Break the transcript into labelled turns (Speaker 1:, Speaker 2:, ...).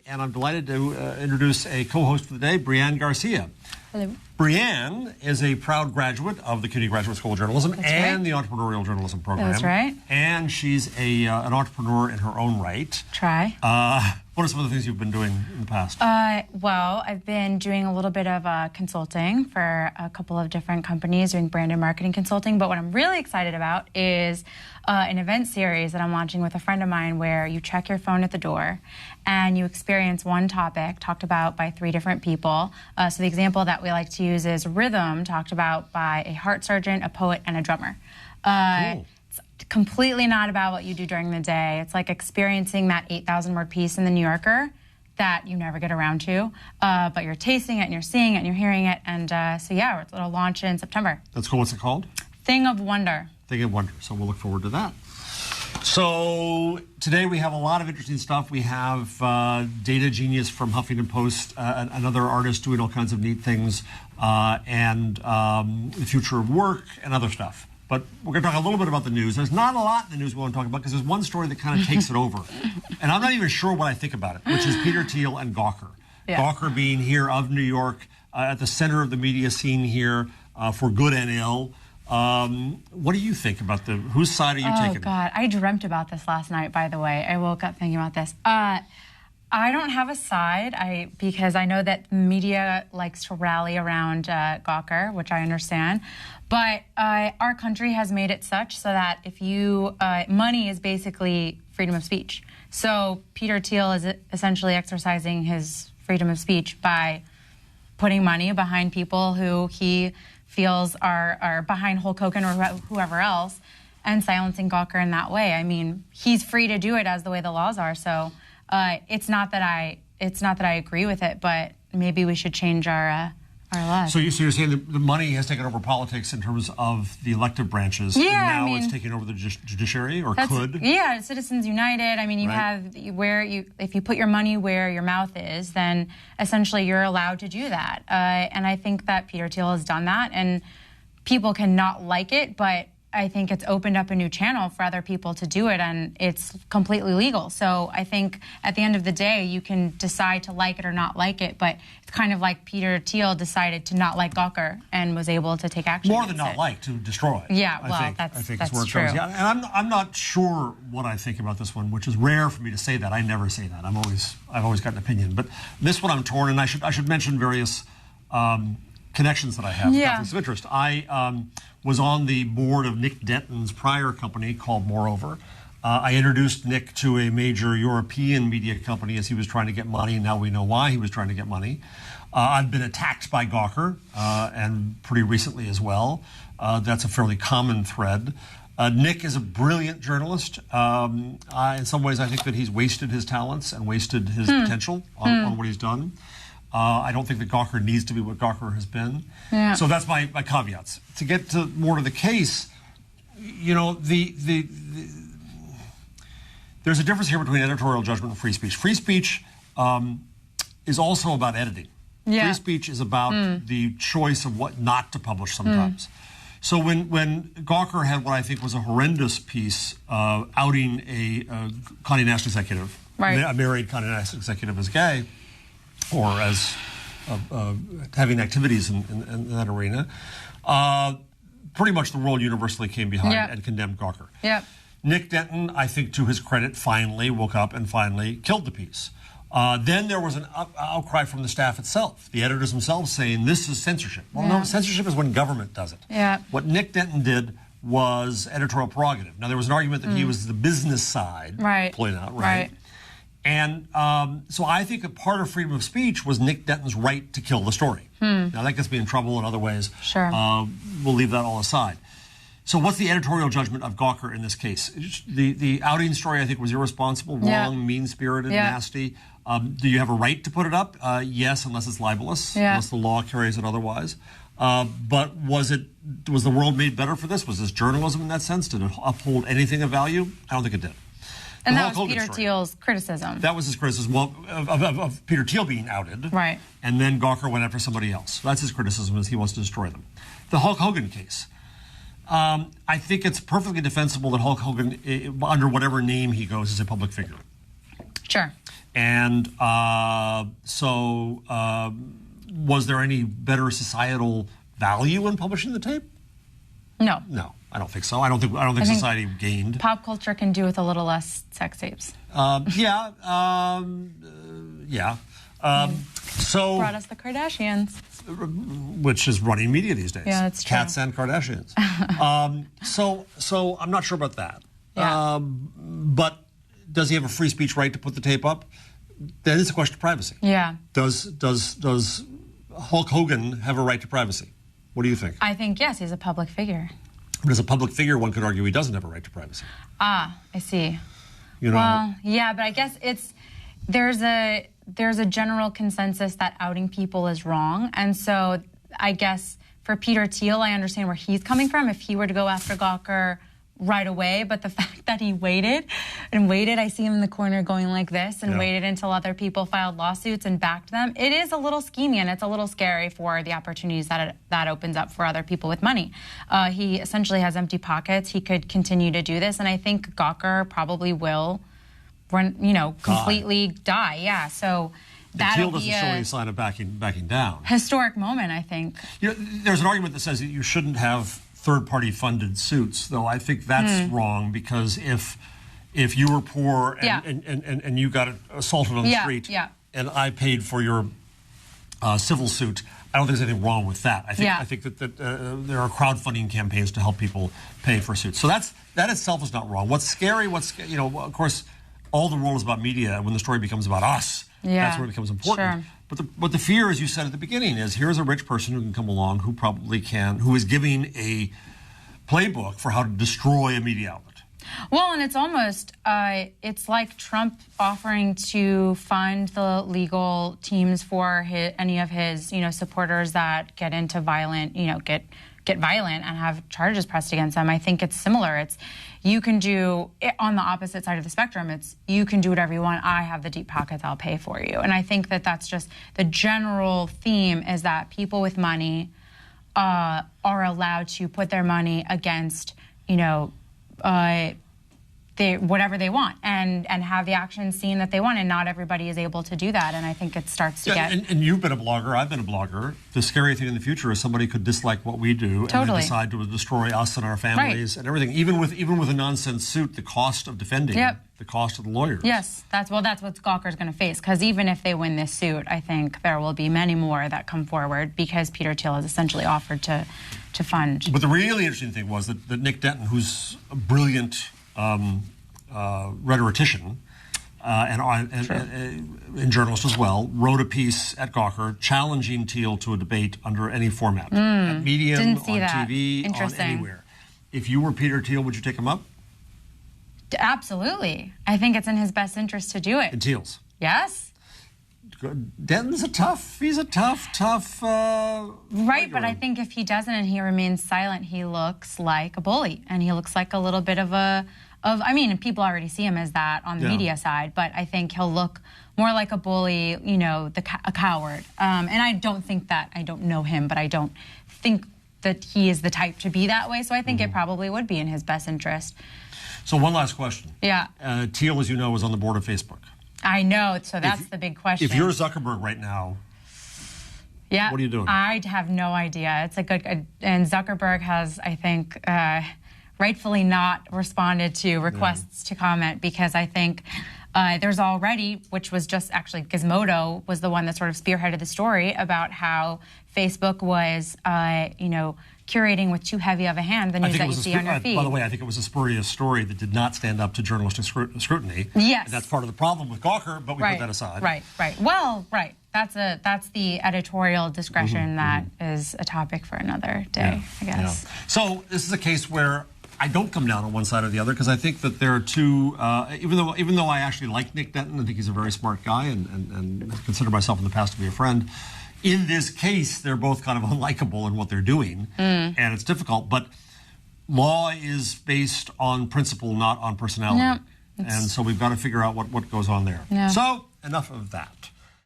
Speaker 1: and I'm delighted to introduce a co-host for the day, Brianne Garcia.
Speaker 2: Hello.
Speaker 1: Brianne is a proud graduate of the CUNY Graduate School of Journalism and the Entrepreneurial Journalism Program.
Speaker 2: That's right.
Speaker 1: And she's an entrepreneur in her own right.
Speaker 2: Try.
Speaker 1: What are some of the things you've been doing in the past?
Speaker 2: Well, I've been doing a little bit of consulting for a couple of different companies, doing brand and marketing consulting. But what I'm really excited about is an event series that I'm launching with a friend of mine where you check your phone at the door and you experience one topic talked about by 3 different people. So the example that we like to use is rhythm, talked about by a heart surgeon, a poet, and a drummer.
Speaker 1: Cool.
Speaker 2: It's completely not about what you do during the day. It's like experiencing that 8,000-word piece in the New Yorker that you never get around to, but you're tasting it and you're seeing it and you're hearing it. And so yeah, it'll launch in September.
Speaker 1: That's cool. What's it called?
Speaker 2: Thing of Wonder.
Speaker 1: Thing of Wonder. So we'll look forward to that. So today we have a lot of interesting stuff. We have Data Genius from Huffington Post, another artist doing all kinds of neat things, and the future of work and other stuff. But we're going to talk a little bit about the news. There's not a lot in the news we want to talk about because there's one story that kind of takes it over. And I'm not even sure what I think about it, which is Peter Thiel and Gawker. Yeah. Gawker being here of New York, at the center of the media scene here, for good and ill. What do you think about whose side are you taking?
Speaker 2: Oh, God. I dreamt about this last night, by the way. I woke up thinking about this. I don't have a side because I know that the media likes to rally around Gawker, which I understand. But our country has made it such so that if you, money is basically freedom of speech. So Peter Thiel is essentially exercising his freedom of speech by putting money behind people who he feels are behind Hulk Hogan or whoever else, and silencing Gawker in that way. I mean, he's free to do it as the way the laws are. So it's not that I agree with it, but maybe we should change our laws.
Speaker 1: So you're saying the money has taken over politics in terms of the elective branches, and now it's taking over the judiciary, or could?
Speaker 2: Yeah, Citizens United. I mean, you have if you put your money where your mouth is, then essentially you're allowed to do that. And I think that Peter Thiel has done that, and people can not like it, but I think it's opened up a new channel for other people to do it, and it's completely legal. So I think at the end of the day, you can decide to like it or not like it, but it's kind of like Peter Thiel decided to not like Gawker and was able to take action.
Speaker 1: More than not like, to destroy.
Speaker 2: Yeah, well,
Speaker 1: I think
Speaker 2: that's
Speaker 1: where it
Speaker 2: true.
Speaker 1: goes. Yeah, and I'm not sure what I think about this one, which is rare for me to say that. I never say that. I've always got an opinion, but this one I'm torn, and I should mention various connections that I have.
Speaker 2: Yeah.
Speaker 1: Conflicts of interest. I was on the board of Nick Denton's prior company called Moreover. I introduced Nick to a major European media company as he was trying to get money. Now we know why he was trying to get money. I've been attacked by Gawker, and pretty recently as well. That's a fairly common thread. Nick is a brilliant journalist. In some ways, I think that he's wasted his talents and wasted his potential on what he's done. I don't think that Gawker needs to be what Gawker has been. Yeah. So that's my caveats. To get more to the case, you know, there's a difference here between editorial judgment and free speech. Free speech is also about editing.
Speaker 2: Yeah.
Speaker 1: Free speech is about the choice of what not to publish sometimes. So when Gawker had what I think was a horrendous piece outing a Condé Nast executive, a married Condé Nast executive as gay, or as having activities in that arena, pretty much the world universally came behind and condemned Gawker.
Speaker 2: Yep.
Speaker 1: Nick Denton, I think to his credit, finally woke up and finally killed the piece. Then there was an outcry from the staff itself, the editors themselves saying this is censorship. Well, no, censorship is when government does it. Yeah. What Nick Denton did was editorial prerogative. Now, there was an argument that he was the business side pulling out, right? And so I think a part of freedom of speech was Nick Denton's right to kill the story. Now, that gets me in trouble in other ways.
Speaker 2: Sure.
Speaker 1: We'll leave that all aside. So what's the editorial judgment of Gawker in this case? The outing story, I think, was irresponsible, wrong, mean-spirited, nasty. Do you have a right to put it up? Yes, unless it's libelous, unless the law carries it otherwise. But was the world made better for this? Was this journalism in that sense? Did it uphold anything of value? I don't think it did.
Speaker 2: And that was Peter Thiel's criticism.
Speaker 1: That was his criticism of Peter Thiel being outed. Right. And then Gawker went after somebody else. That's his criticism, is he wants to destroy them. The Hulk Hogan case. I think it's perfectly defensible that Hulk Hogan, under whatever name he goes, is a public figure.
Speaker 2: Sure.
Speaker 1: And was there any better societal value in publishing the tape?
Speaker 2: No.
Speaker 1: No, I don't think so. I don't think society gained.
Speaker 2: Pop culture can do with a little less sex tapes.
Speaker 1: Yeah. So
Speaker 2: brought us the Kardashians,
Speaker 1: which is running media these days.
Speaker 2: Yeah, that's true.
Speaker 1: Cats and Kardashians. So I'm not sure about that.
Speaker 2: Yeah.
Speaker 1: But does he have a free speech right to put the tape up? That is a question of privacy.
Speaker 2: Yeah.
Speaker 1: Does Hulk Hogan have a right to privacy? What do you think?
Speaker 2: I think yes, he's a public figure.
Speaker 1: But as a public figure, one could argue he doesn't have a right to privacy.
Speaker 2: Ah, I see.
Speaker 1: You know.
Speaker 2: Well, yeah, but I guess there's a general consensus that outing people is wrong, and so I guess for Peter Thiel, I understand where he's coming from. If he were to go after Gawker right away, but the fact that he waited, I see him in the corner going like this, and waited until other people filed lawsuits and backed them. It is a little schemy, and it's a little scary for the opportunities that opens up for other people with money. He essentially has empty pockets. He could continue to do this, and I think Gawker probably will, completely die. Yeah, so that'll be
Speaker 1: Thiel doesn't show any sign of backing down.
Speaker 2: Historic moment, I think.
Speaker 1: There's an argument that says that you shouldn't have third-party funded suits, though I think that's wrong, because if you were poor and you got assaulted on the street and I paid for your civil suit, I don't think there's anything wrong with that. I think that there are crowdfunding campaigns to help people pay for suits. So that itself is not wrong. What's scary, of course, all the world is about media. When the story becomes about us, that's where it becomes important.
Speaker 2: Sure.
Speaker 1: But the fear, as you said at the beginning, is here's a rich person who can come along who is giving a playbook for how to destroy a media outlet.
Speaker 2: Well, and it's almost, it's like Trump offering to fund the legal teams for any of his, supporters that get into violent, get violent and have charges pressed against them. I think it's similar. It's you can do it on the opposite side of the spectrum. It's you can do whatever you want. I have the deep pockets. I'll pay for you. And I think that that's just the general theme is that people with money are allowed to put their money against, whatever they want and have the action seen that they want, and not everybody is able to do that. And I think it starts to get.
Speaker 1: And you've been a blogger. I've been a blogger. The scary thing in the future is somebody could dislike what we do and then decide to destroy us and our families and everything. Even with a nonsense suit, the cost of defending, the cost of the lawyers.
Speaker 2: Yes, that's what Gawker's going to face. Because even if they win this suit, I think there will be many more that come forward because Peter Thiel has essentially offered to fund.
Speaker 1: But the really interesting thing was that Nick Denton, who's a brilliant rhetorician and journalist as well, wrote a piece at Gawker challenging Thiel to a debate under any format, at Medium, on TV, on anywhere. If you were Peter Thiel, would you take him up?
Speaker 2: Absolutely. I think it's in his best interest to do it.
Speaker 1: In Thiel's?
Speaker 2: Yes.
Speaker 1: Denton's he's a tough
Speaker 2: right, but I think if he doesn't and he remains silent, he looks like a bully, and he looks like a little bit of people already see him as that on the media side, but I think he'll look more like a bully, a coward. And I don't know him, but I don't think that he is the type to be that way, so I think it probably would be in his best interest.
Speaker 1: So one last question.
Speaker 2: Yeah.
Speaker 1: Thiel, as you know, is on the board of Facebook.
Speaker 2: I know, so that's the big question.
Speaker 1: If you're Zuckerberg right now, what are you doing?
Speaker 2: I'd have no idea. It's and Zuckerberg has, I think, rightfully not responded to requests to comment, because I think there's already, which was just actually Gizmodo was the one that sort of spearheaded the story about how Facebook was, curating with too heavy of a hand the news that you see on your feed.
Speaker 1: By the way, I think it was a spurious story that did not stand up to journalistic scrutiny.
Speaker 2: Yes.
Speaker 1: And that's part of the problem with Gawker, but we put that aside.
Speaker 2: Right. Well, that's the editorial discretion that is a topic for another day, I guess.
Speaker 1: Yeah. So this is a case where I don't come down on one side or the other, because I think that there are two, even though I actually like Nick Denton, I think he's a very smart guy and consider myself in the past to be a friend. In this case, they're both kind of unlikable in what they're doing, and it's difficult. But law is based on principle, not on personality. And so we've got to figure out what goes on there. So enough of that.